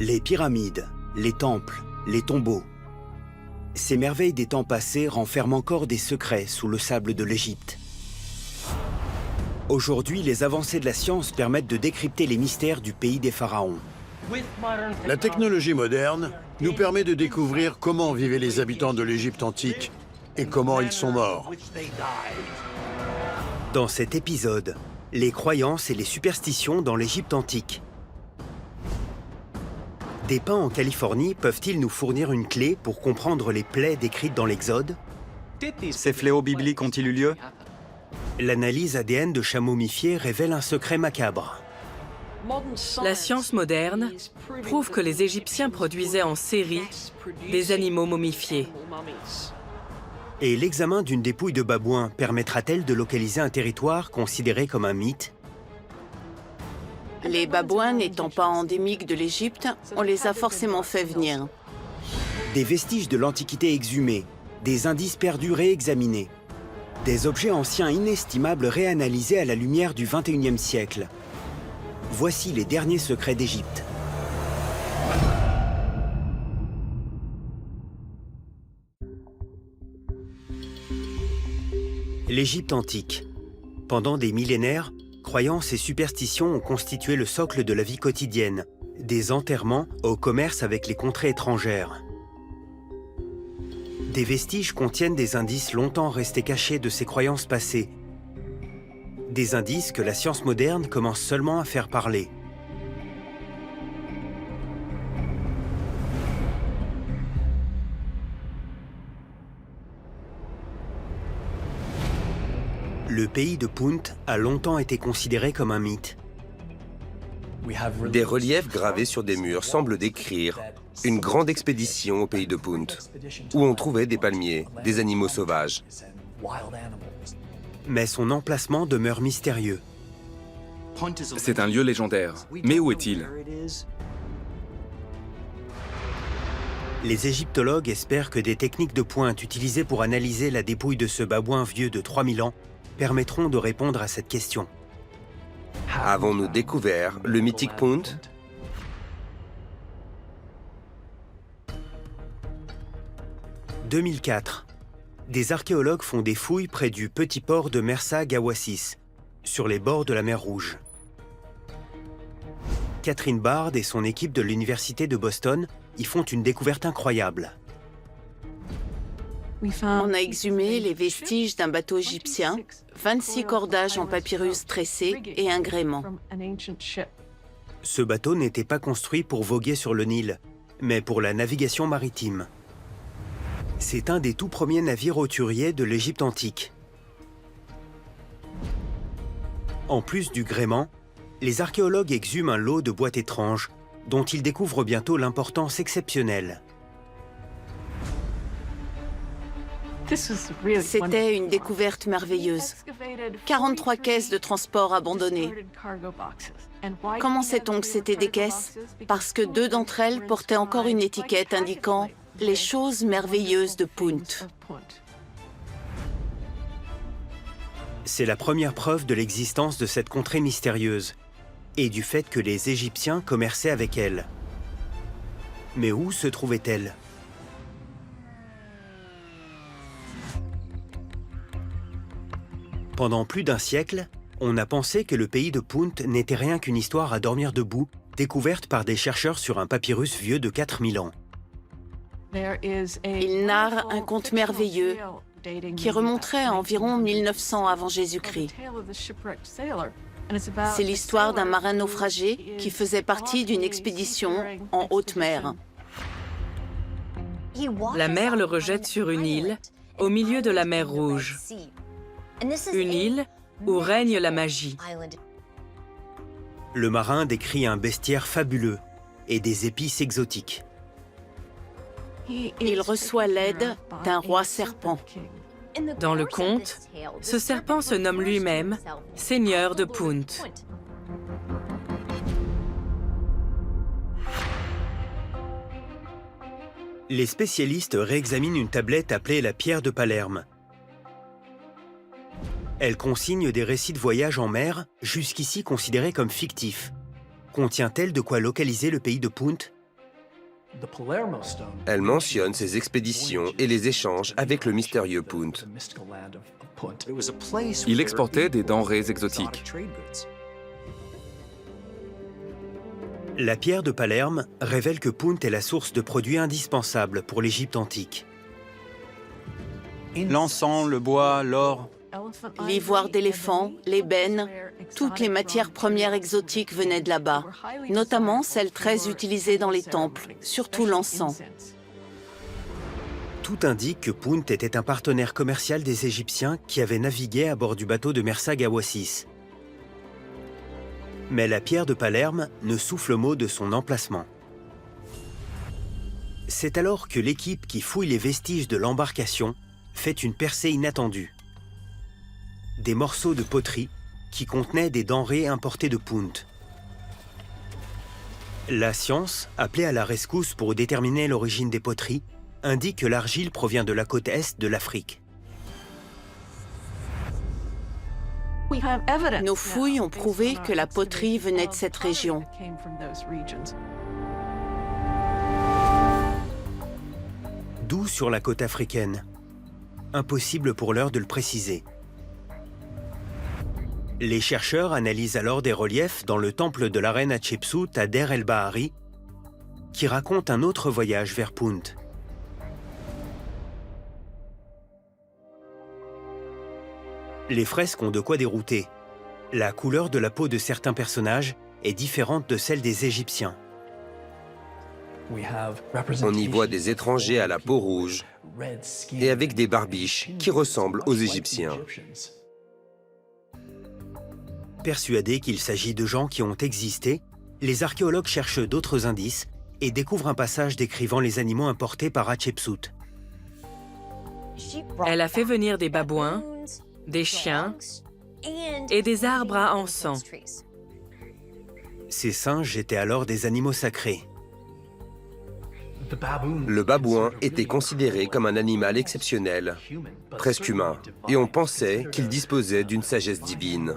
Les pyramides, les temples, les tombeaux. Ces merveilles des temps passés renferment encore des secrets sous le sable de l'Égypte. Aujourd'hui, les avancées de la science permettent de décrypter les mystères du pays des pharaons. La technologie moderne nous permet de découvrir comment vivaient les habitants de l'Égypte antique et comment ils sont morts. Dans cet épisode, les croyances et les superstitions dans l'Égypte antique. Des pins en Californie peuvent-ils nous fournir une clé pour comprendre les plaies décrites dans l'Exode? Ces fléaux bibliques ont-ils eu lieu? L'analyse ADN de chats momifiés révèle un secret macabre. La science moderne prouve que les Égyptiens produisaient en série des animaux momifiés. Et l'examen d'une dépouille de babouin permettra-t-elle de localiser un territoire considéré comme un mythe? Les babouins n'étant pas endémiques de l'Égypte, on les a forcément fait venir. Des vestiges de l'Antiquité exhumés, des indices perdus réexaminés, des objets anciens inestimables réanalysés à la lumière du XXIe siècle. Voici les derniers secrets d'Égypte. L'Égypte antique. Pendant des millénaires, croyances et superstitions ont constitué le socle de la vie quotidienne, des enterrements au commerce avec les contrées étrangères. Des vestiges contiennent des indices longtemps restés cachés de ces croyances passées, des indices que la science moderne commence seulement à faire parler. Le pays de Punt a longtemps été considéré comme un mythe. Des reliefs gravés sur des murs semblent décrire une grande expédition au pays de Punt, où on trouvait des palmiers, des animaux sauvages. Mais son emplacement demeure mystérieux. C'est un lieu légendaire. Mais où est-il? Les égyptologues espèrent que des techniques de pointe utilisées pour analyser la dépouille de ce babouin vieux de 3000 ans permettront de répondre à cette question. Avons-nous découvert le mythique Punt? « 2004. Des archéologues font des fouilles près du petit port de Mersa Gawassis, sur les bords de la mer Rouge. Catherine Bard et son équipe de l'Université de Boston y font une découverte incroyable. On a exhumé les vestiges d'un bateau égyptien, 26 cordages en papyrus tressés et un gréement. Ce bateau n'était pas construit pour voguer sur le Nil, mais pour la navigation maritime. C'est un des tout premiers navires hauturiers de l'Égypte antique. En plus du gréement, les archéologues exhument un lot de boîtes étranges, dont ils découvrent bientôt l'importance exceptionnelle. C'était une découverte merveilleuse. 43 caisses de transport abandonnées. Comment sait-on que c'était des caisses? Parce que 2 d'entre elles portaient encore une étiquette indiquant « Les choses merveilleuses de Punt ». C'est la première preuve de l'existence de cette contrée mystérieuse et du fait que les Égyptiens commerçaient avec elle. Mais où se trouvait-elle? Pendant plus d'un siècle, on a pensé que le pays de Punt n'était rien qu'une histoire à dormir debout, découverte par des chercheurs sur un papyrus vieux de 4000 ans. Il narre un conte merveilleux qui remonterait à environ 1900 avant Jésus-Christ. C'est l'histoire d'un marin naufragé qui faisait partie d'une expédition en haute mer. La mer le rejette sur une île, au milieu de la mer Rouge. Une île où règne la magie. Le marin décrit un bestiaire fabuleux et des épices exotiques. Il reçoit l'aide d'un roi serpent. Dans le conte, ce serpent se nomme lui-même Seigneur de Punt. Les spécialistes réexaminent une tablette appelée la pierre de Palerme. Elle consigne des récits de voyage en mer, jusqu'ici considérés comme fictifs. Contient-elle de quoi localiser le pays de Punt Elle mentionne ses expéditions et les échanges avec le mystérieux Punt. Il exportait des denrées exotiques. La pierre de Palerme révèle que Punt est la source de produits indispensables pour l'Égypte antique. L'encens, le bois, l'or. L'ivoire d'éléphant, l'ébène, toutes les matières premières exotiques venaient de là-bas, notamment celles très utilisées dans les temples, surtout l'encens. Tout indique que Punt était un partenaire commercial des Égyptiens qui avaient navigué à bord du bateau de Mersag à Oasis. Mais la pierre de Palerme ne souffle mot de son emplacement. C'est alors que l'équipe qui fouille les vestiges de l'embarcation fait une percée inattendue. Des morceaux de poterie qui contenaient des denrées importées de Punt. La science, appelée à la rescousse pour déterminer l'origine des poteries, indique que l'argile provient de la côte est de l'Afrique. Nos fouilles ont prouvé que la poterie venait de cette région. D'où sur la côte africaine? Impossible pour l'heure de le préciser. Les chercheurs analysent alors des reliefs dans le temple de la reine Hatshepsut à Der el-Bahari, qui racontent un autre voyage vers Punt. Les fresques ont de quoi dérouter. La couleur de la peau de certains personnages est différente de celle des Égyptiens. On y voit des étrangers à la peau rouge et avec des barbiches qui ressemblent aux Égyptiens. Persuadés qu'il s'agit de gens qui ont existé, les archéologues cherchent d'autres indices et découvrent un passage décrivant les animaux importés par Hatshepsut. Elle a fait venir des babouins, des chiens et des arbres à encens. Ces singes étaient alors des animaux sacrés. Le babouin était considéré comme un animal exceptionnel, presque humain, et on pensait qu'il disposait d'une sagesse divine.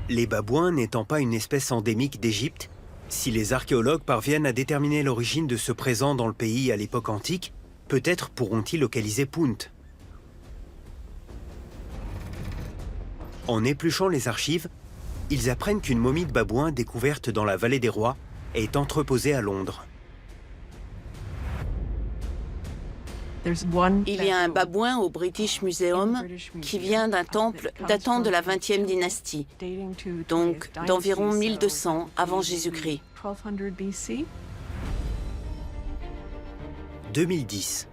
Les babouins n'étant pas une espèce endémique d'Égypte, si les archéologues parviennent à déterminer l'origine de ce présent dans le pays à l'époque antique, peut-être pourront-ils localiser Punt. En épluchant les archives, ils apprennent qu'une momie de babouin découverte dans la vallée des rois est entreposée à Londres. Il y a un babouin au British Museum qui vient d'un temple datant de la 20e dynastie, donc d'environ 1200 avant Jésus-Christ. 2010.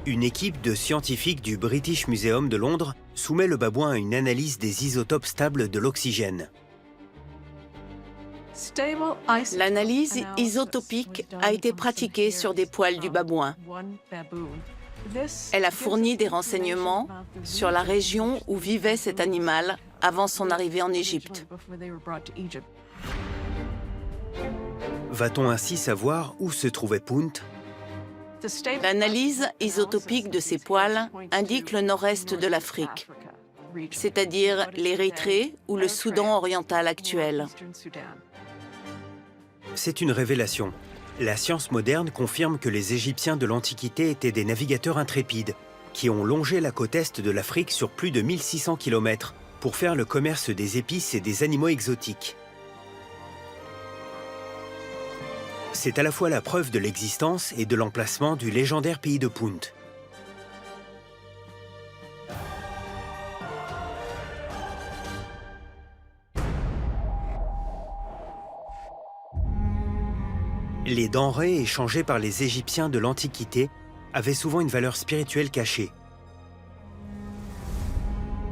Une équipe de scientifiques du British Museum de Londres soumet le babouin à une analyse des isotopes stables de l'oxygène. L'analyse isotopique a été pratiquée sur des poils du babouin. Elle a fourni des renseignements sur la région où vivait cet animal avant son arrivée en Égypte. Va-t-on ainsi savoir où se trouvait Punt? L'analyse isotopique de ces poils indique le nord-est de l'Afrique, c'est-à-dire l'Érythrée ou le Soudan oriental actuel. C'est une révélation. La science moderne confirme que les Égyptiens de l'Antiquité étaient des navigateurs intrépides, qui ont longé la côte est de l'Afrique sur plus de 1600 km pour faire le commerce des épices et des animaux exotiques. C'est à la fois la preuve de l'existence et de l'emplacement du légendaire pays de Punt. Les denrées échangées par les Égyptiens de l'Antiquité avaient souvent une valeur spirituelle cachée.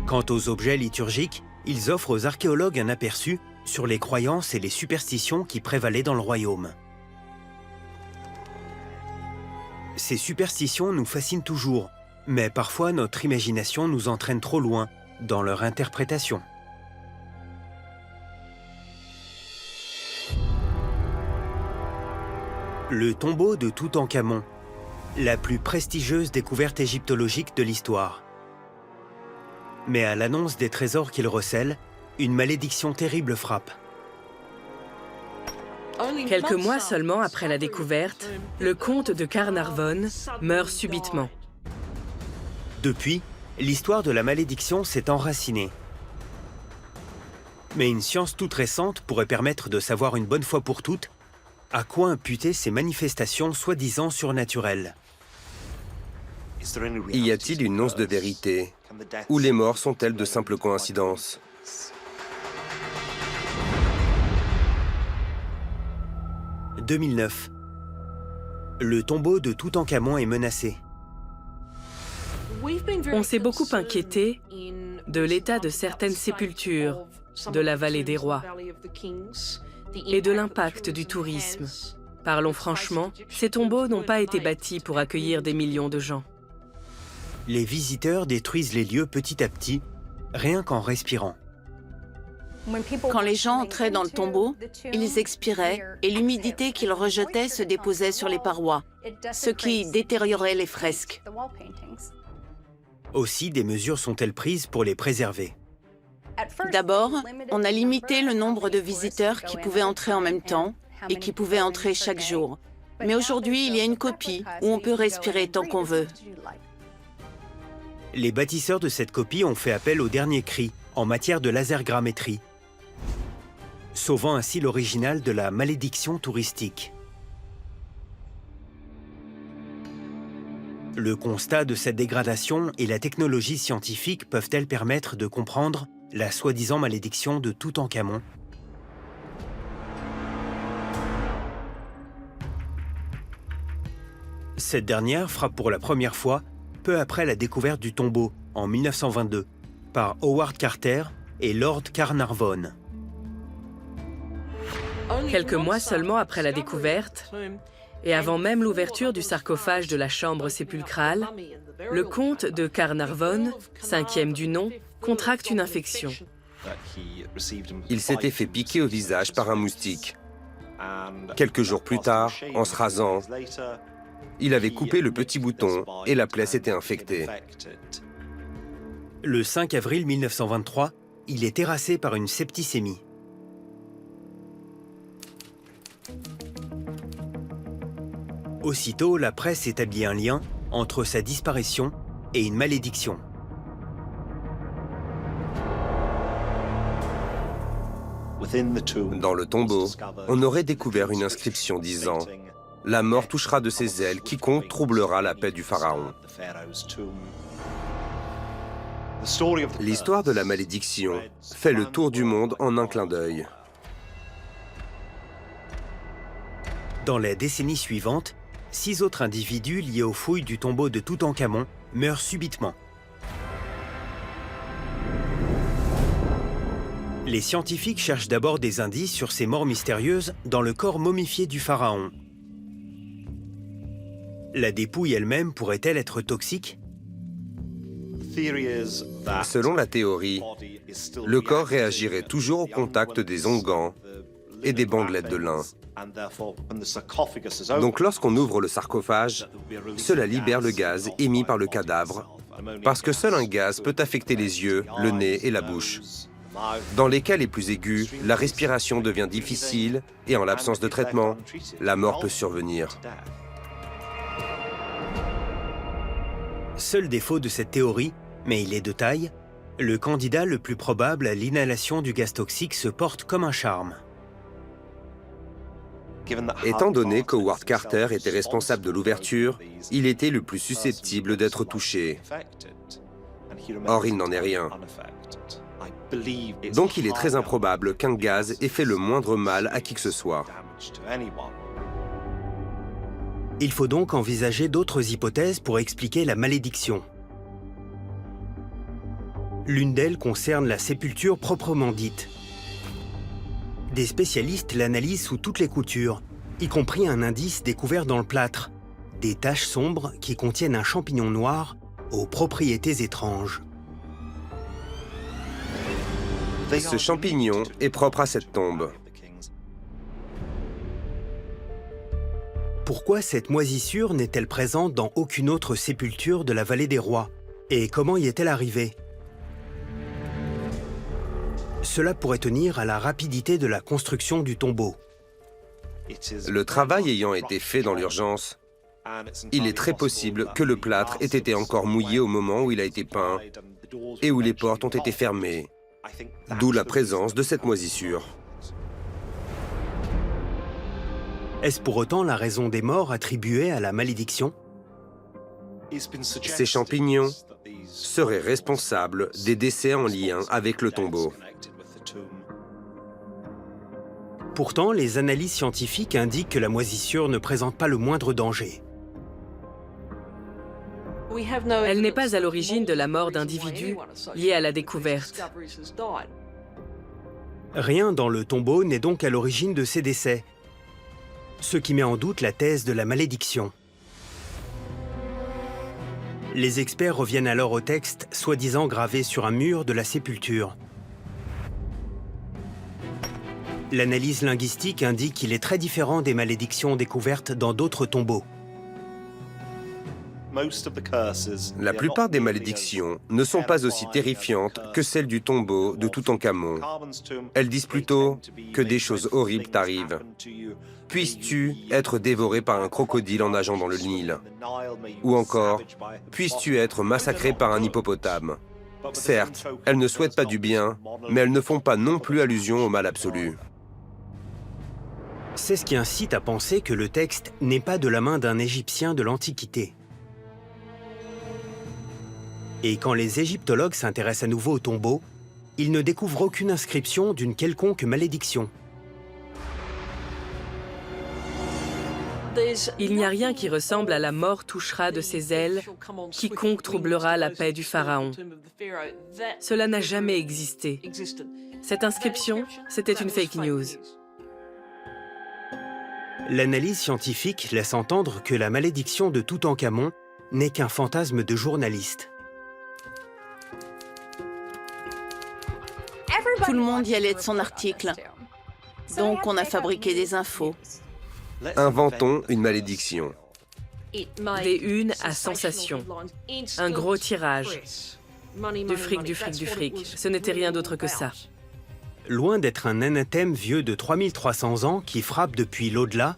Quant aux objets liturgiques, ils offrent aux archéologues un aperçu sur les croyances et les superstitions qui prévalaient dans le royaume. Ces superstitions nous fascinent toujours, mais parfois notre imagination nous entraîne trop loin dans leur interprétation. Le tombeau de Toutankhamon, la plus prestigieuse découverte égyptologique de l'histoire. Mais à l'annonce des trésors qu'il recèle, une malédiction terrible frappe. Quelques mois seulement après la découverte, le comte de Carnarvon meurt subitement. Depuis, l'histoire de la malédiction s'est enracinée. Mais une science toute récente pourrait permettre de savoir une bonne fois pour toutes à quoi imputer ces manifestations soi-disant surnaturelles. Y a-t-il une once de vérité? Ou les morts sont-elles de simples coïncidences? « 2009. Le tombeau de Toutankhamon est menacé. On s'est beaucoup inquiété de l'état de certaines sépultures de la vallée des rois et de l'impact du tourisme. Parlons franchement, ces tombeaux n'ont pas été bâtis pour accueillir des millions de gens. Les visiteurs détruisent les lieux petit à petit, rien qu'en respirant. Quand les gens entraient dans le tombeau, ils expiraient et l'humidité qu'ils rejetaient se déposait sur les parois, ce qui détériorait les fresques. Aussi, des mesures sont-elles prises pour les préserver. D'abord, on a limité le nombre de visiteurs qui pouvaient entrer en même temps et qui pouvaient entrer chaque jour. Mais aujourd'hui, il y a une copie où on peut respirer tant qu'on veut. Les bâtisseurs de cette copie ont fait appel au dernier cri en matière de lasergrammétrie, sauvant ainsi l'original de la malédiction touristique. Le constat de cette dégradation et la technologie scientifique peuvent-elles permettre de comprendre la soi-disant malédiction de Toutankhamon? Cette dernière frappe pour la première fois peu après la découverte du tombeau en 1922 par Howard Carter et Lord Carnarvon. Quelques mois seulement après la découverte, et avant même l'ouverture du sarcophage de la chambre sépulcrale, le comte de Carnarvon, 5e du nom, contracte une infection. Il s'était fait piquer au visage par un moustique. Quelques jours plus tard, en se rasant, il avait coupé le petit bouton et la plaie s'était infectée. Le 5 avril 1923, il est terrassé par une septicémie. Aussitôt, la presse établit un lien entre sa disparition et une malédiction. Dans le tombeau, on aurait découvert une inscription disant « La mort touchera de ses ailes quiconque troublera la paix du pharaon ». L'histoire de la malédiction fait le tour du monde en un clin d'œil. Dans la décennie suivante, 6 autres individus liés aux fouilles du tombeau de Toutankhamon meurent subitement. Les scientifiques cherchent d'abord des indices sur ces morts mystérieuses dans le corps momifié du pharaon. La dépouille elle-même pourrait-elle être toxique? Selon la théorie, le corps réagirait toujours au contact des onguents et des bandelettes de lin. Donc lorsqu'on ouvre le sarcophage, cela libère le gaz émis par le cadavre, parce que seul un gaz peut affecter les yeux, le nez et la bouche. Dans les cas les plus aigus, la respiration devient difficile et en l'absence de traitement, la mort peut survenir. Seul défaut de cette théorie, mais il est de taille, le candidat le plus probable à l'inhalation du gaz toxique se porte comme un charme. Étant donné qu'Howard Carter était responsable de l'ouverture, il était le plus susceptible d'être touché. Or, il n'en est rien. Donc il est très improbable qu'un gaz ait fait le moindre mal à qui que ce soit. Il faut donc envisager d'autres hypothèses pour expliquer la malédiction. L'une d'elles concerne la sépulture proprement dite. Des spécialistes l'analysent sous toutes les coutures, y compris un indice découvert dans le plâtre, des taches sombres qui contiennent un champignon noir aux propriétés étranges. Ce champignon est propre à cette tombe. Pourquoi cette moisissure n'est-elle présente dans aucune autre sépulture de la vallée des rois? Et comment y est-elle arrivée? Cela pourrait tenir à la rapidité de la construction du tombeau. Le travail ayant été fait dans l'urgence, il est très possible que le plâtre ait été encore mouillé au moment où il a été peint et où les portes ont été fermées, d'où la présence de cette moisissure. Est-ce pour autant la raison des morts attribuée à la malédiction? Ces champignons seraient responsables des décès en lien avec le tombeau. Pourtant, les analyses scientifiques indiquent que la moisissure ne présente pas le moindre danger. Elle n'est pas à l'origine de la mort d'individus liés à la découverte. Rien dans le tombeau n'est donc à l'origine de ces décès, ce qui met en doute la thèse de la malédiction. Les experts reviennent alors au texte soi-disant gravé sur un mur de la sépulture. L'analyse linguistique indique qu'il est très différent des malédictions découvertes dans d'autres tombeaux. La plupart des malédictions ne sont pas aussi terrifiantes que celles du tombeau de Toutankhamon. Elles disent plutôt que des choses horribles t'arrivent. Puisses-tu être dévoré par un crocodile en nageant dans le Nil? Ou encore, puisses-tu être massacré par un hippopotame? Certes, elles ne souhaitent pas du bien, mais elles ne font pas non plus allusion au mal absolu. C'est ce qui incite à penser que le texte n'est pas de la main d'un Égyptien de l'Antiquité. Et quand les égyptologues s'intéressent à nouveau au tombeau, ils ne découvrent aucune inscription d'une quelconque malédiction. Il n'y a rien qui ressemble à la mort touchera de ses ailes, quiconque troublera la paix du pharaon. Cela n'a jamais existé. Cette inscription, c'était une fake news. L'analyse scientifique laisse entendre que la malédiction de Toutankhamon n'est qu'un fantasme de journaliste. Tout le monde y allait de son article. Donc on a fabriqué des infos. Inventons une malédiction. Des unes à sensation. Un gros tirage. Du fric, du fric, du fric. Ce n'était rien d'autre que ça. Loin d'être un anathème vieux de 3300 ans qui frappe depuis l'au-delà,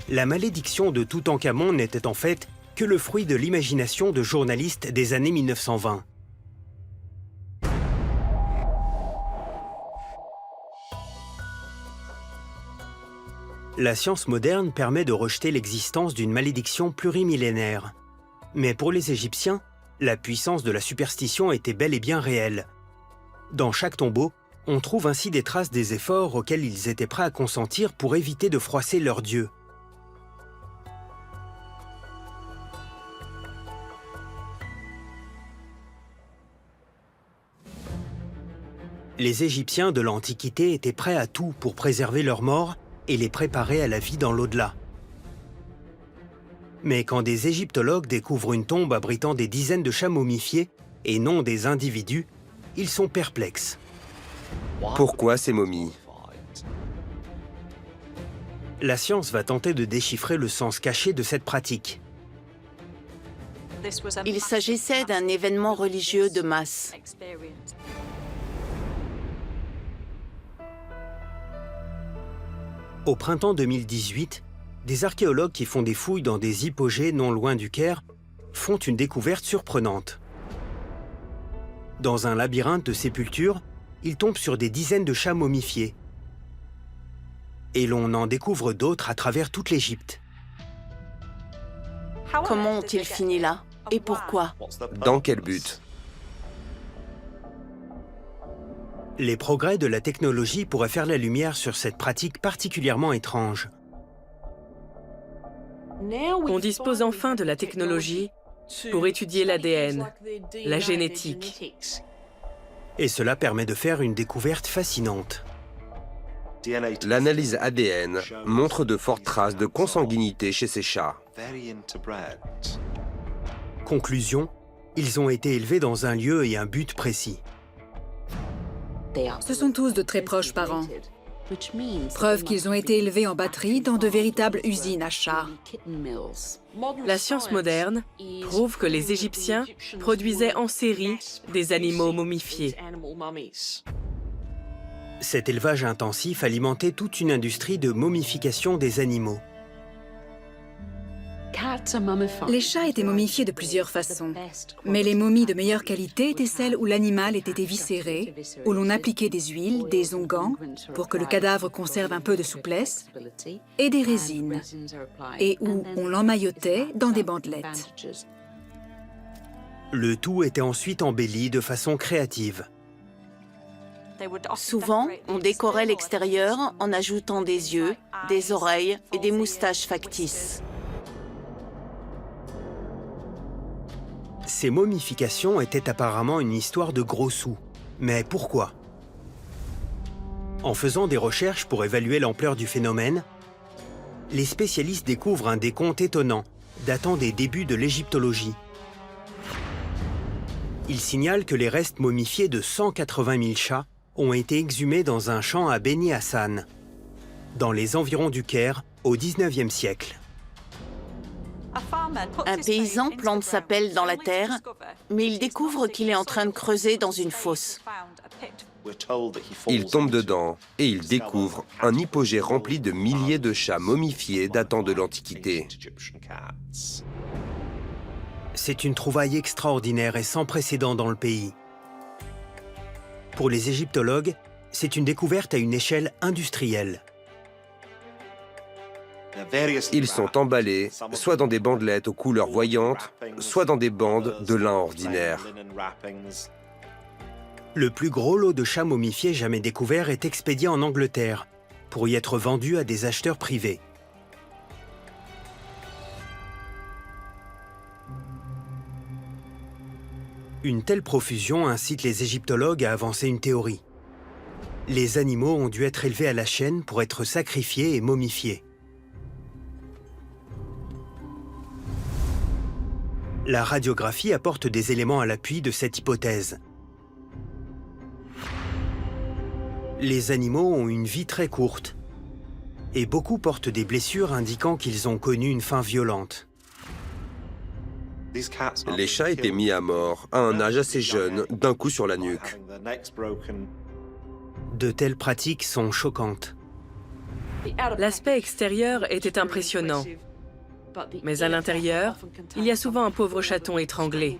la malédiction de Toutankhamon n'était en fait que le fruit de l'imagination de journalistes des années 1920. La science moderne permet de rejeter l'existence d'une malédiction plurimillénaire. Mais pour les Égyptiens, la puissance de la superstition était bel et bien réelle. Dans chaque tombeau, on trouve ainsi des traces des efforts auxquels ils étaient prêts à consentir pour éviter de froisser leur dieu. Les Égyptiens de l'Antiquité étaient prêts à tout pour préserver leurs morts et les préparer à la vie dans l'au-delà. Mais quand des égyptologues découvrent une tombe abritant des dizaines de chats momifiés et non des individus, ils sont perplexes. Pourquoi ces momies? La science va tenter de déchiffrer le sens caché de cette pratique. Il s'agissait d'un événement religieux de masse. Au printemps 2018, des archéologues qui font des fouilles dans des hypogées non loin du Caire font une découverte surprenante. Dans un labyrinthe de sépultures, ils tombent sur des dizaines de chats momifiés. Et l'on en découvre d'autres à travers toute l'Égypte. Comment ont-ils fini là? Et pourquoi? Dans quel but? Les progrès de la technologie pourraient faire la lumière sur cette pratique particulièrement étrange. On dispose enfin de la technologie pour étudier l'ADN, la génétique. Et cela permet de faire une découverte fascinante. L'analyse ADN montre de fortes traces de consanguinité chez ces chats. Conclusion, ils ont été élevés dans un lieu et un but précis. Ce sont tous de très proches parents. Preuve qu'ils ont été élevés en batterie dans de véritables usines à chats. La science moderne prouve que les Égyptiens produisaient en série des animaux momifiés. Cet élevage intensif alimentait toute une industrie de momification des animaux. Les chats étaient momifiés de plusieurs façons, mais les momies de meilleure qualité étaient celles où l'animal était éviscéré, où l'on appliquait des huiles, des onguents, pour que le cadavre conserve un peu de souplesse, et des résines, et où on l'emmaillotait dans des bandelettes. Le tout était ensuite embelli de façon créative. Souvent, on décorait l'extérieur en ajoutant des yeux, des oreilles et des moustaches factices. Ces momifications étaient apparemment une histoire de gros sous. Mais pourquoi? En faisant des recherches pour évaluer l'ampleur du phénomène, les spécialistes découvrent un décompte étonnant, datant des débuts de l'égyptologie. Ils signalent que les restes momifiés de 180 000 chats ont été exhumés dans un champ à Beni Hassan, dans les environs du Caire, au XIXe siècle. Un paysan plante sa pelle dans la terre, mais il découvre qu'il est en train de creuser dans une fosse. Il tombe dedans et il découvre un hypogée rempli de milliers de chats momifiés datant de l'Antiquité. C'est une trouvaille extraordinaire et sans précédent dans le pays. Pour les égyptologues, c'est une découverte à une échelle industrielle. Ils sont emballés, soit dans des bandelettes aux couleurs voyantes, soit dans des bandes de lin ordinaire. Le plus gros lot de chats momifiés jamais découvert est expédié en Angleterre, pour y être vendu à des acheteurs privés. Une telle profusion incite les égyptologues à avancer une théorie. Les animaux ont dû être élevés à la chaîne pour être sacrifiés et momifiés. La radiographie apporte des éléments à l'appui de cette hypothèse. Les animaux ont une vie très courte et beaucoup portent des blessures indiquant qu'ils ont connu une fin violente. Les chats étaient mis à mort à un âge assez jeune, d'un coup sur la nuque. De telles pratiques sont choquantes. L'aspect extérieur était impressionnant, mais à l'intérieur, il y a souvent un pauvre chaton étranglé.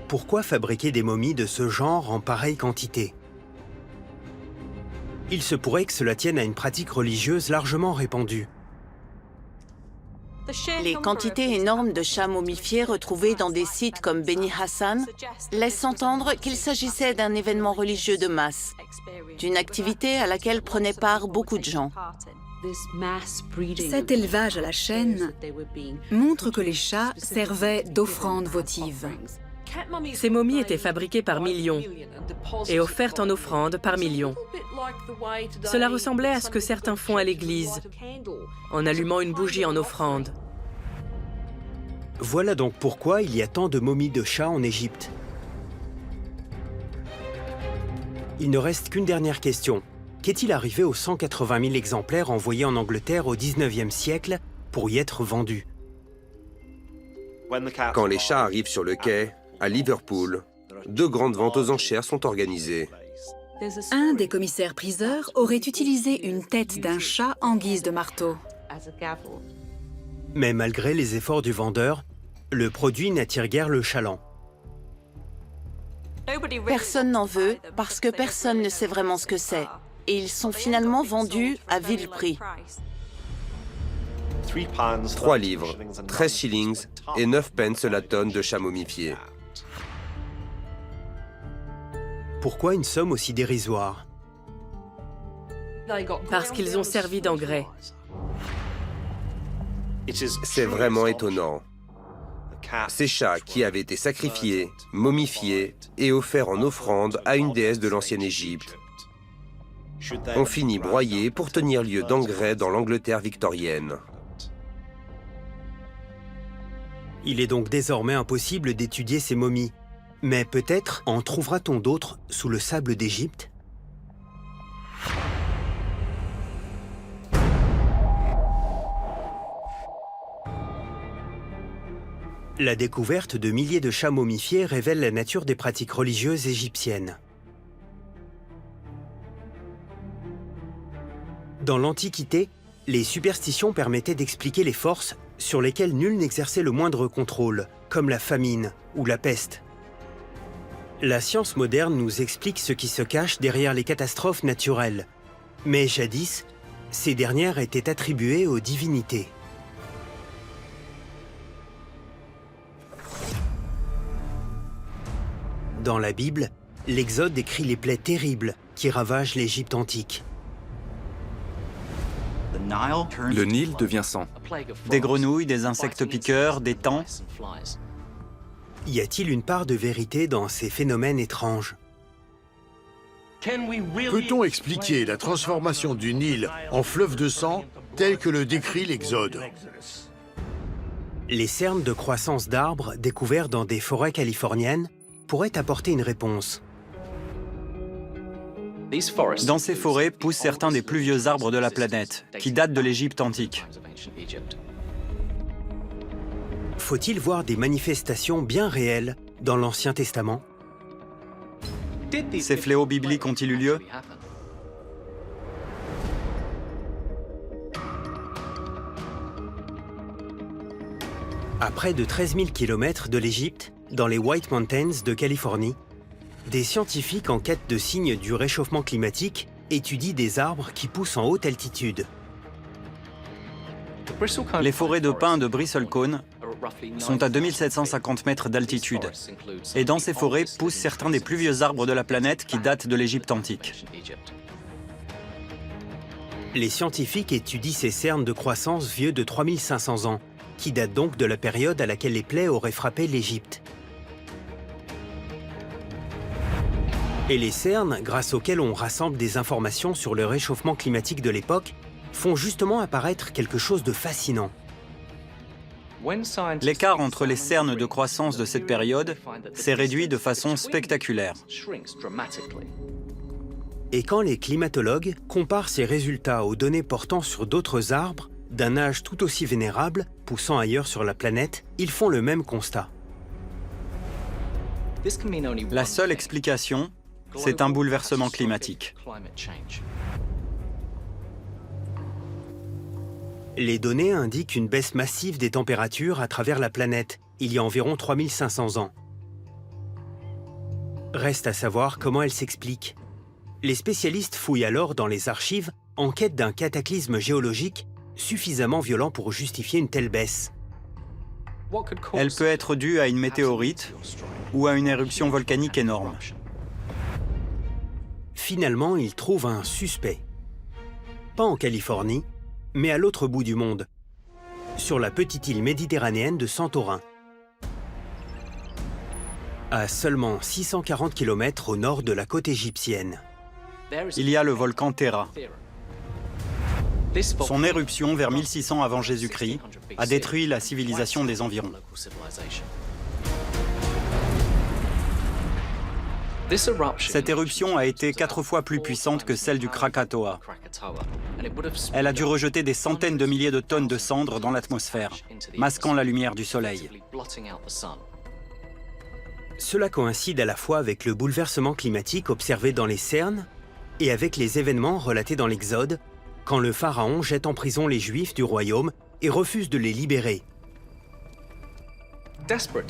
Pourquoi fabriquer des momies de ce genre en pareille quantité? Il se pourrait que cela tienne à une pratique religieuse largement répandue. Les quantités énormes de chats momifiés retrouvés dans des sites comme Beni Hassan laissent entendre qu'il s'agissait d'un événement religieux de masse, d'une activité à laquelle prenaient part beaucoup de gens. Cet élevage à la chaîne montre que les chats servaient d'offrandes votives. Ces momies étaient fabriquées par millions et offertes en offrande par millions. Cela ressemblait à ce que certains font à l'église, en allumant une bougie en offrande. Voilà donc pourquoi il y a tant de momies de chats en Égypte. Il ne reste qu'une dernière question. Qu'est-il arrivé aux 180 000 exemplaires envoyés en Angleterre au XIXe siècle pour y être vendus? Quand les chats arrivent sur le quai, à Liverpool, 2 grandes ventes aux enchères sont organisées. Un des commissaires-priseurs aurait utilisé une tête d'un chat en guise de marteau. Mais malgré les efforts du vendeur, le produit n'attire guère le chaland. Personne n'en veut parce que personne ne sait vraiment ce que c'est. Et ils sont finalement vendus à vil prix. 3 livres, 13 shillings et 9 pence la tonne de chats momifiés. Pourquoi une somme aussi dérisoire? Parce qu'ils ont servi d'engrais. C'est vraiment étonnant. Ces chats qui avaient été sacrifiés, momifiés et offerts en offrande à une déesse de l'ancienne Égypte ont fini broyés pour tenir lieu d'engrais dans l'Angleterre victorienne. Il est donc désormais impossible d'étudier ces momies. Mais peut-être en trouvera-t-on d'autres sous le sable d'Égypte? La découverte de milliers de chats momifiés révèle la nature des pratiques religieuses égyptiennes. Dans l'Antiquité, les superstitions permettaient d'expliquer les forces sur lesquelles nul n'exerçait le moindre contrôle, comme la famine ou la peste. La science moderne nous explique ce qui se cache derrière les catastrophes naturelles. Mais jadis, ces dernières étaient attribuées aux divinités. Dans la Bible, l'Exode décrit les plaies terribles qui ravagent l'Égypte antique. Le Nil devient sang. Des grenouilles, des insectes piqueurs, des taons. Y a-t-il une part de vérité dans ces phénomènes étranges? Peut-on expliquer la transformation du Nil en fleuve de sang tel que le décrit l'Exode? Les cernes de croissance d'arbres découverts dans des forêts californiennes pourraient apporter une réponse. Dans ces forêts poussent certains des plus vieux arbres de la planète, qui datent de l'Égypte antique. Faut-il voir des manifestations bien réelles dans l'Ancien Testament? Ces fléaux bibliques ont-ils eu lieu? À près de 13 000 km de l'Égypte, dans les White Mountains de Californie, des scientifiques en quête de signes du réchauffement climatique étudient des arbres qui poussent en haute altitude. Les forêts de pins de Bristlecone sont à 2750 mètres d'altitude. Et dans ces forêts poussent certains des plus vieux arbres de la planète qui datent de l'Égypte antique. Les scientifiques étudient ces cernes de croissance vieux de 3500 ans, qui datent donc de la période à laquelle les plaies auraient frappé l'Égypte. Et les cernes, grâce auxquelles on rassemble des informations sur le réchauffement climatique de l'époque, font justement apparaître quelque chose de fascinant. L'écart entre les cernes de croissance de cette période s'est réduit de façon spectaculaire. Et quand les climatologues comparent ces résultats aux données portant sur d'autres arbres, d'un âge tout aussi vénérable, poussant ailleurs sur la planète, ils font le même constat. La seule explication, c'est un bouleversement climatique. Les données indiquent une baisse massive des températures à travers la planète, il y a environ 3500 ans. Reste à savoir comment elle s'explique. Les spécialistes fouillent alors dans les archives en quête d'un cataclysme géologique suffisamment violent pour justifier une telle baisse. Elle peut être due à une météorite ou à une éruption volcanique énorme. Finalement, ils trouvent un suspect. Pas en Californie, mais à l'autre bout du monde, sur la petite île méditerranéenne de Santorin. À seulement 640 km au nord de la côte égyptienne. Il y a le volcan Terra. Son éruption vers 1600 avant Jésus-Christ a détruit la civilisation des environs. Cette éruption a été 4 fois plus puissante que celle du Krakatoa. Elle a dû rejeter des centaines de milliers de tonnes de cendres dans l'atmosphère, masquant la lumière du soleil. Cela coïncide à la fois avec le bouleversement climatique observé dans les cernes et avec les événements relatés dans l'Exode, quand le pharaon jette en prison les Juifs du royaume et refuse de les libérer.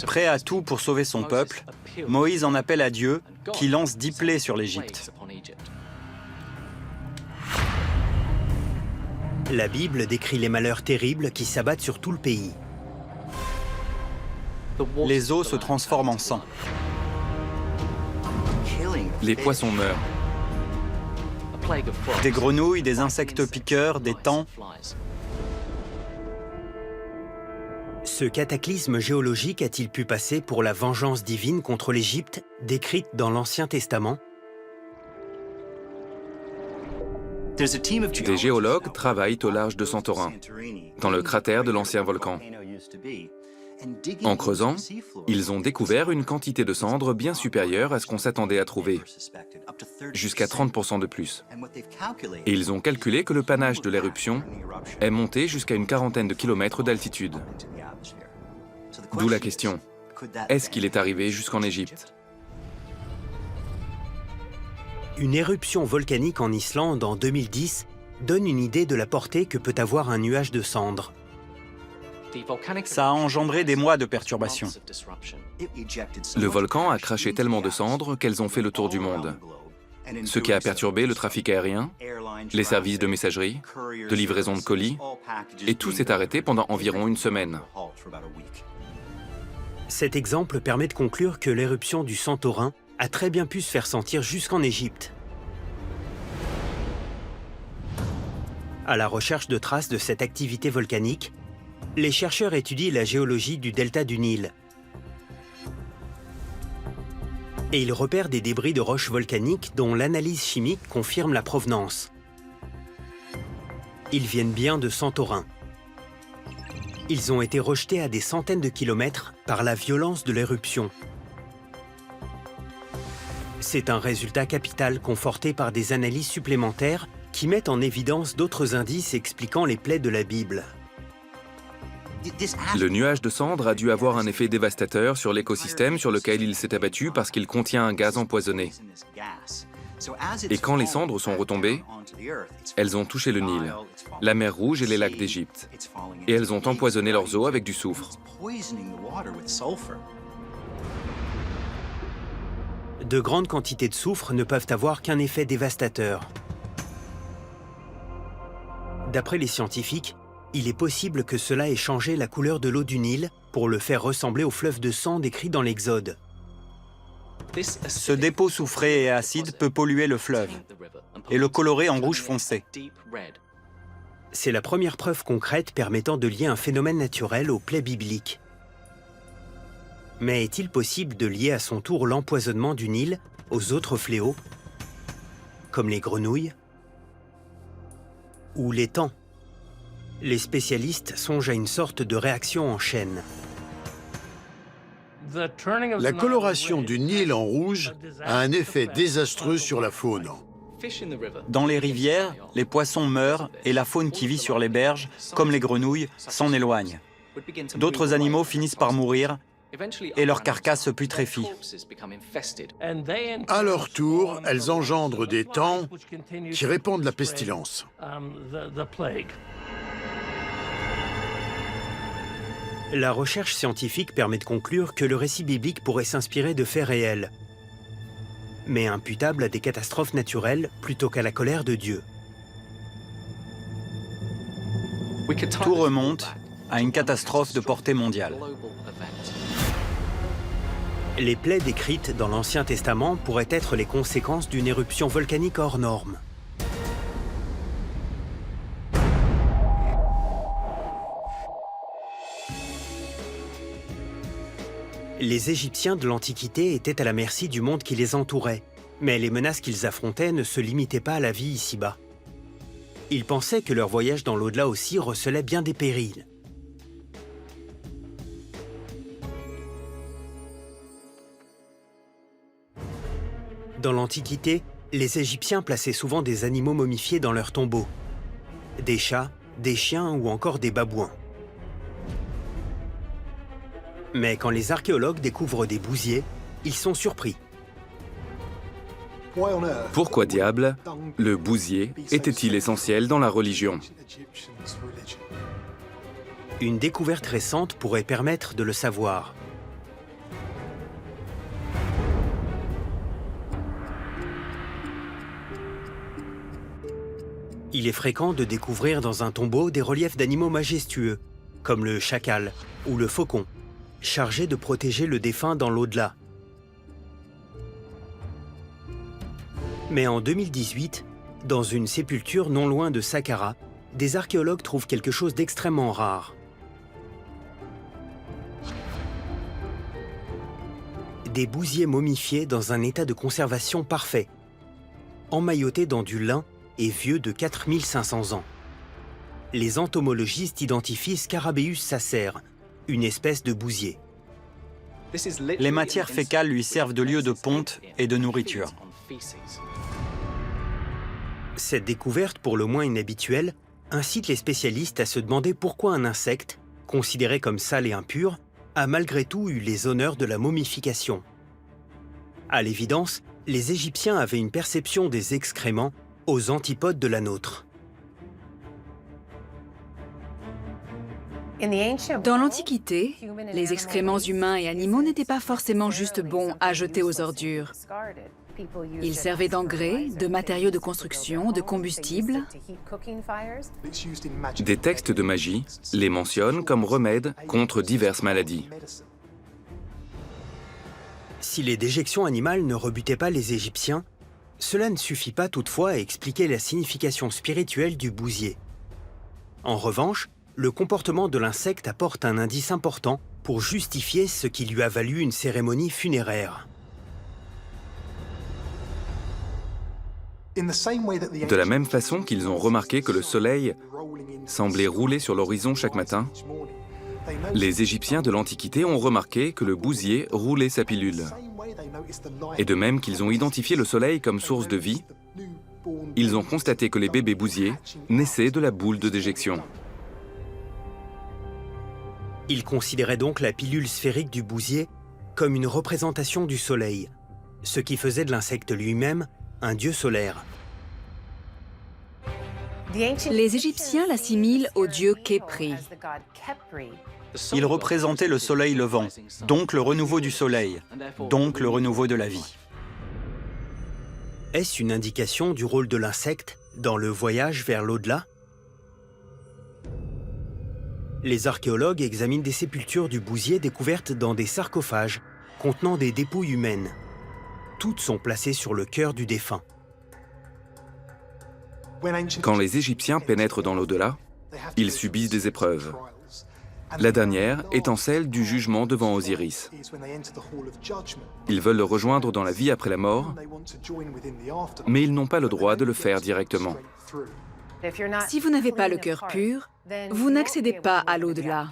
Prêt à tout pour sauver son peuple, Moïse en appelle à Dieu, qui lance 10 plaies sur l'Égypte. La Bible décrit les malheurs terribles qui s'abattent sur tout le pays. Les eaux se transforment en sang. Les poissons meurent. Des grenouilles, des insectes piqueurs, des taons. Ce cataclysme géologique a-t-il pu passer pour la vengeance divine contre l'Égypte, décrite dans l'Ancien Testament? Des géologues travaillent au large de Santorin, dans le cratère de l'ancien volcan. En creusant, ils ont découvert une quantité de cendres bien supérieure à ce qu'on s'attendait à trouver, jusqu'à 30% de plus. Et ils ont calculé que le panache de l'éruption est monté jusqu'à une quarantaine de kilomètres d'altitude. D'où la question, est-ce qu'il est arrivé jusqu'en Égypte? Une éruption volcanique en Islande en 2010 donne une idée de la portée que peut avoir un nuage de cendres. Ça a engendré des mois de perturbations. Le volcan a craché tellement de cendres qu'elles ont fait le tour du monde, ce qui a perturbé le trafic aérien, les services de messagerie, de livraison de colis, et tout s'est arrêté pendant environ une semaine. Cet exemple permet de conclure que l'éruption du Santorin a très bien pu se faire sentir jusqu'en Égypte. À la recherche de traces de cette activité volcanique, les chercheurs étudient la géologie du delta du Nil. Et ils repèrent des débris de roches volcaniques dont l'analyse chimique confirme la provenance. Ils viennent bien de Santorin. Ils ont été rejetés à des centaines de kilomètres par la violence de l'éruption. C'est un résultat capital conforté par des analyses supplémentaires qui mettent en évidence d'autres indices expliquant les plaies de la Bible. Le nuage de cendres a dû avoir un effet dévastateur sur l'écosystème sur lequel il s'est abattu parce qu'il contient un gaz empoisonné. Et quand les cendres sont retombées, elles ont touché le Nil, la mer Rouge et les lacs d'Égypte. Et elles ont empoisonné leurs eaux avec du soufre. De grandes quantités de soufre ne peuvent avoir qu'un effet dévastateur. D'après les scientifiques, il est possible que cela ait changé la couleur de l'eau du Nil pour le faire ressembler au fleuve de sang décrit dans l'Exode. Ce dépôt soufré et acide peut polluer le fleuve et le colorer en rouge foncé. C'est la première preuve concrète permettant de lier un phénomène naturel aux plaies bibliques. Mais est-il possible de lier à son tour l'empoisonnement du Nil aux autres fléaux, comme les grenouilles ou les taons? Les spécialistes songent à une sorte de réaction en chaîne. La coloration du Nil en rouge a un effet désastreux sur la faune. Dans les rivières, les poissons meurent et la faune qui vit sur les berges, comme les grenouilles, s'en éloigne. D'autres animaux finissent par mourir et leurs carcasses se putréfient. À leur tour, elles engendrent des taons qui répandent la pestilence. La recherche scientifique permet de conclure que le récit biblique pourrait s'inspirer de faits réels, mais imputables à des catastrophes naturelles plutôt qu'à la colère de Dieu. Tout remonte à une catastrophe de portée mondiale. Les plaies décrites dans l'Ancien Testament pourraient être les conséquences d'une éruption volcanique hors norme. Les Égyptiens de l'Antiquité étaient à la merci du monde qui les entourait, mais les menaces qu'ils affrontaient ne se limitaient pas à la vie ici-bas. Ils pensaient que leur voyage dans l'au-delà aussi recelait bien des périls. Dans l'Antiquité, les Égyptiens plaçaient souvent des animaux momifiés dans leurs tombeaux. Des chats, des chiens ou encore des babouins. Mais quand les archéologues découvrent des bousiers, ils sont surpris. Pourquoi diable le bousier était-il essentiel dans la religion? Une découverte récente pourrait permettre de le savoir. Il est fréquent de découvrir dans un tombeau des reliefs d'animaux majestueux, comme le chacal ou le faucon, chargés de protéger le défunt dans l'au-delà. Mais en 2018, dans une sépulture non loin de Saqqara, des archéologues trouvent quelque chose d'extrêmement rare. Des bousiers momifiés dans un état de conservation parfait, emmaillotés dans du lin et vieux de 4500 ans. Les entomologistes identifient Scarabeus sacer, une espèce de bousier. Les matières fécales lui servent de lieu de ponte et de nourriture. Cette découverte, pour le moins inhabituelle, incite les spécialistes à se demander pourquoi un insecte, considéré comme sale et impur, a malgré tout eu les honneurs de la momification. À l'évidence, les Égyptiens avaient une perception des excréments aux antipodes de la nôtre. Dans l'Antiquité, les excréments humains et animaux n'étaient pas forcément juste bons à jeter aux ordures. Ils servaient d'engrais, de matériaux de construction, de combustible. Des textes de magie les mentionnent comme remède contre diverses maladies. Si les déjections animales ne rebutaient pas les Égyptiens, cela ne suffit pas toutefois à expliquer la signification spirituelle du bousier. En revanche, le comportement de l'insecte apporte un indice important pour justifier ce qui lui a valu une cérémonie funéraire. De la même façon qu'ils ont remarqué que le soleil semblait rouler sur l'horizon chaque matin, les Égyptiens de l'Antiquité ont remarqué que le bousier roulait sa pilule. Et de même qu'ils ont identifié le soleil comme source de vie, ils ont constaté que les bébés bousiers naissaient de la boule de déjection. Ils considéraient donc la pilule sphérique du bousier comme une représentation du soleil, ce qui faisait de l'insecte lui-même un dieu solaire. Les Égyptiens l'assimilent au dieu Khépri. Il représentait le soleil levant, donc le renouveau du soleil, donc le renouveau de la vie. Est-ce une indication du rôle de l'insecte dans le voyage vers l'au-delà? Les archéologues examinent des sépultures du bousier découvertes dans des sarcophages contenant des dépouilles humaines. Toutes sont placées sur le cœur du défunt. Quand les Égyptiens pénètrent dans l'au-delà, ils subissent des épreuves. La dernière étant celle du jugement devant Osiris. Ils veulent le rejoindre dans la vie après la mort, mais ils n'ont pas le droit de le faire directement. Si vous n'avez pas le cœur pur, vous n'accédez pas à l'au-delà,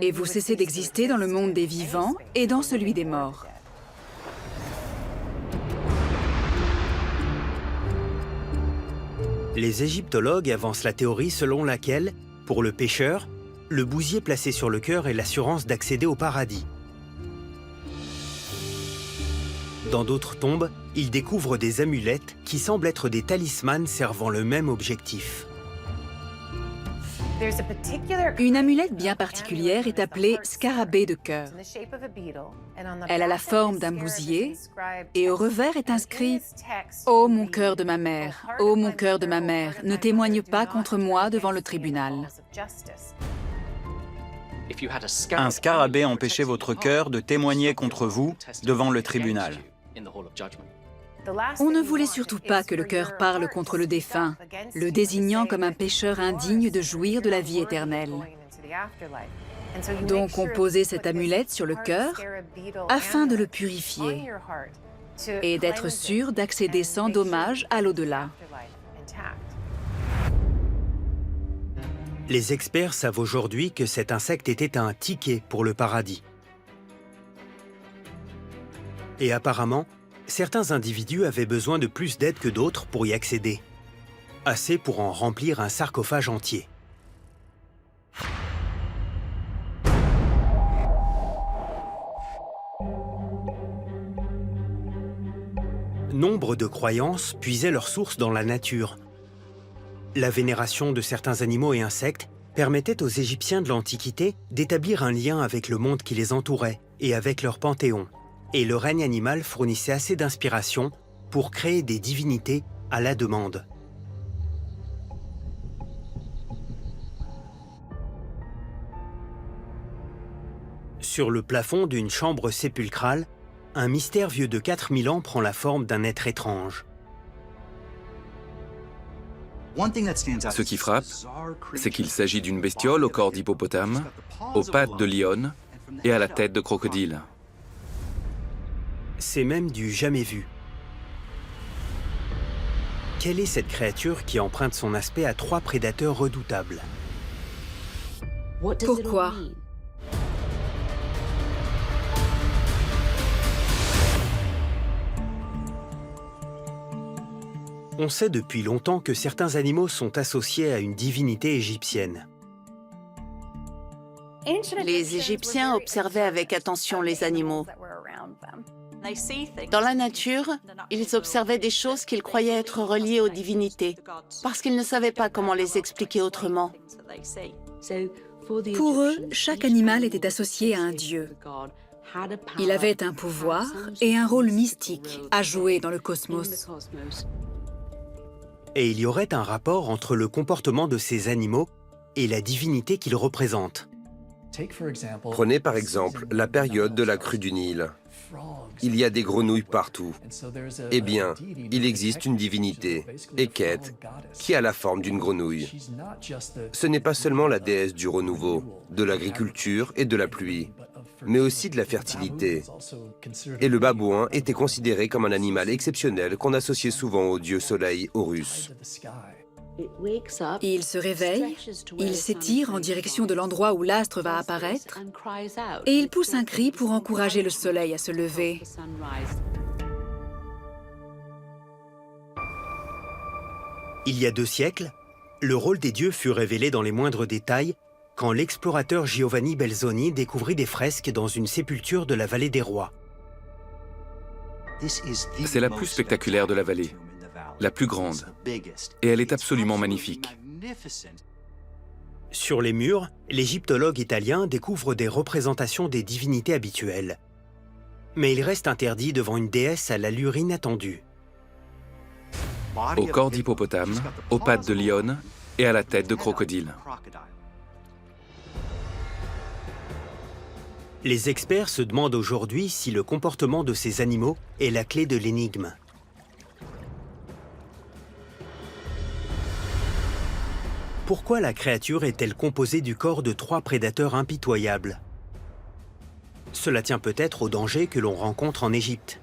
et vous cessez d'exister dans le monde des vivants et dans celui des morts. Les égyptologues avancent la théorie selon laquelle, pour le pécheur, le bousier placé sur le cœur est l'assurance d'accéder au paradis. Dans d'autres tombes, ils découvrent des amulettes qui semblent être des talismans servant le même objectif. Une amulette bien particulière est appelée scarabée de cœur. Elle a la forme d'un bousier et au revers est inscrit « Ô mon cœur de ma mère, ô mon cœur de ma mère, ne témoigne pas contre moi devant le tribunal. » Un scarabée empêchait votre cœur de témoigner contre vous devant le tribunal. On ne voulait surtout pas que le cœur parle contre le défunt, le désignant comme un pécheur indigne de jouir de la vie éternelle. Donc on posait cette amulette sur le cœur afin de le purifier et d'être sûr d'accéder sans dommage à l'au-delà. Les experts savent aujourd'hui que cet insecte était un ticket pour le paradis. Et apparemment, certains individus avaient besoin de plus d'aide que d'autres pour y accéder. Assez pour en remplir un sarcophage entier. Nombre de croyances puisaient leur source dans la nature. La vénération de certains animaux et insectes permettait aux Égyptiens de l'Antiquité d'établir un lien avec le monde qui les entourait et avec leur panthéon. Et le règne animal fournissait assez d'inspiration pour créer des divinités à la demande. Sur le plafond d'une chambre sépulcrale, un mystère vieux de 4000 ans prend la forme d'un être étrange. Ce qui frappe, c'est qu'il s'agit d'une bestiole au corps d'hippopotame, aux pattes de lionne et à la tête de crocodile. C'est même du jamais vu. Quelle est cette créature qui emprunte son aspect à 3 prédateurs redoutables? Pourquoi? On sait depuis longtemps que certains animaux sont associés à une divinité égyptienne. Les Égyptiens observaient avec attention les animaux. Dans la nature, ils observaient des choses qu'ils croyaient être reliées aux divinités, parce qu'ils ne savaient pas comment les expliquer autrement. Pour eux, chaque animal était associé à un dieu. Il avait un pouvoir et un rôle mystique à jouer dans le cosmos. Et il y aurait un rapport entre le comportement de ces animaux et la divinité qu'ils représentent. Prenez par exemple la période de la crue du Nil. Il y a des grenouilles partout. Eh bien, il existe une divinité, Heket, qui a la forme d'une grenouille. Ce n'est pas seulement la déesse du renouveau, de l'agriculture et de la pluie, mais aussi de la fertilité. Et le babouin était considéré comme un animal exceptionnel qu'on associait souvent au dieu soleil Horus. Il se réveille, il s'étire en direction de l'endroit où l'astre va apparaître et il pousse un cri pour encourager le soleil à se lever. Il y a 2 siècles, le rôle des dieux fut révélé dans les moindres détails quand l'explorateur Giovanni Belzoni découvrit des fresques dans une sépulture de la vallée des Rois. C'est la plus spectaculaire de la vallée, la plus grande, et elle est absolument magnifique. Sur les murs, l'égyptologue italien découvre des représentations des divinités habituelles. Mais il reste interdit devant une déesse à l'allure inattendue. Au corps d'hippopotame, aux pattes de lionne et à la tête de crocodile. Les experts se demandent aujourd'hui si le comportement de ces animaux est la clé de l'énigme. Pourquoi la créature est-elle composée du corps de 3 prédateurs impitoyables? Cela tient peut-être au danger que l'on rencontre en Égypte.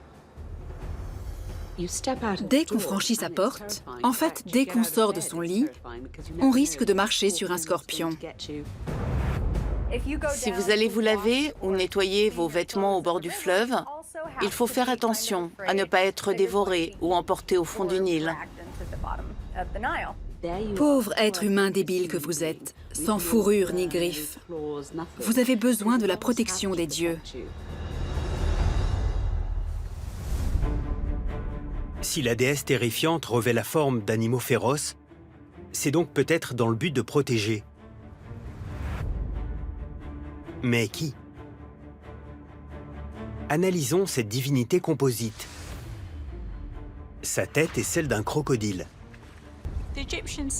Dès qu'on franchit sa porte, en fait, dès qu'on sort de son lit, on risque de marcher sur un scorpion. Si vous allez vous laver ou nettoyer vos vêtements au bord du fleuve, il faut faire attention à ne pas être dévoré ou emporté au fond du Nil. Pauvre être humain débile que vous êtes, sans fourrure ni griffes, vous avez besoin de la protection des dieux. Si la déesse terrifiante revêt la forme d'animaux féroces, c'est donc peut-être dans le but de protéger. Mais qui? Analysons cette divinité composite. Sa tête est celle d'un crocodile.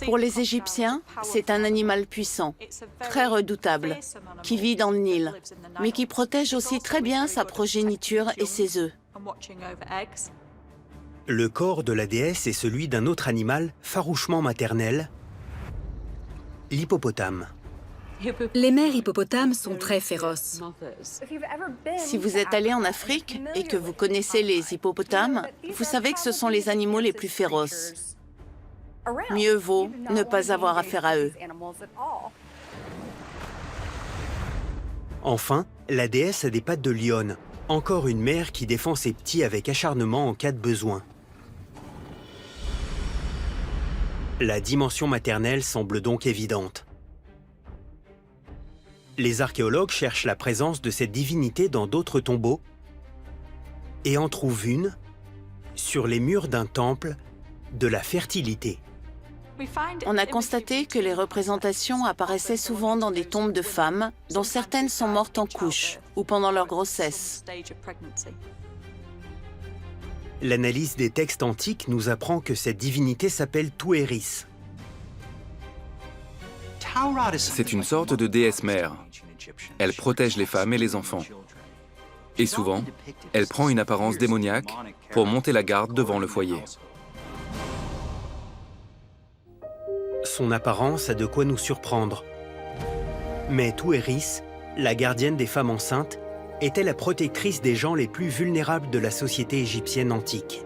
Pour les Égyptiens, c'est un animal puissant, très redoutable, qui vit dans le Nil, mais qui protège aussi très bien sa progéniture et ses œufs. Le corps de la déesse est celui d'un autre animal farouchement maternel, l'hippopotame. Les mères hippopotames sont très féroces. Si vous êtes allé en Afrique et que vous connaissez les hippopotames, vous savez que ce sont les animaux les plus féroces. Mieux vaut ne pas avoir affaire à eux. Enfin, la déesse a des pattes de lionne, encore une mère qui défend ses petits avec acharnement en cas de besoin. La dimension maternelle semble donc évidente. Les archéologues cherchent la présence de cette divinité dans d'autres tombeaux et en trouvent une sur les murs d'un temple de la fertilité. On a constaté que les représentations apparaissaient souvent dans des tombes de femmes, dont certaines sont mortes en couches ou pendant leur grossesse. L'analyse des textes antiques nous apprend que cette divinité s'appelle Touéris. C'est une sorte de déesse mère. Elle protège les femmes et les enfants. Et souvent, elle prend une apparence démoniaque pour monter la garde devant le foyer. Son apparence a de quoi nous surprendre. Mais Touéris, la gardienne des femmes enceintes, était la protectrice des gens les plus vulnérables de la société égyptienne antique.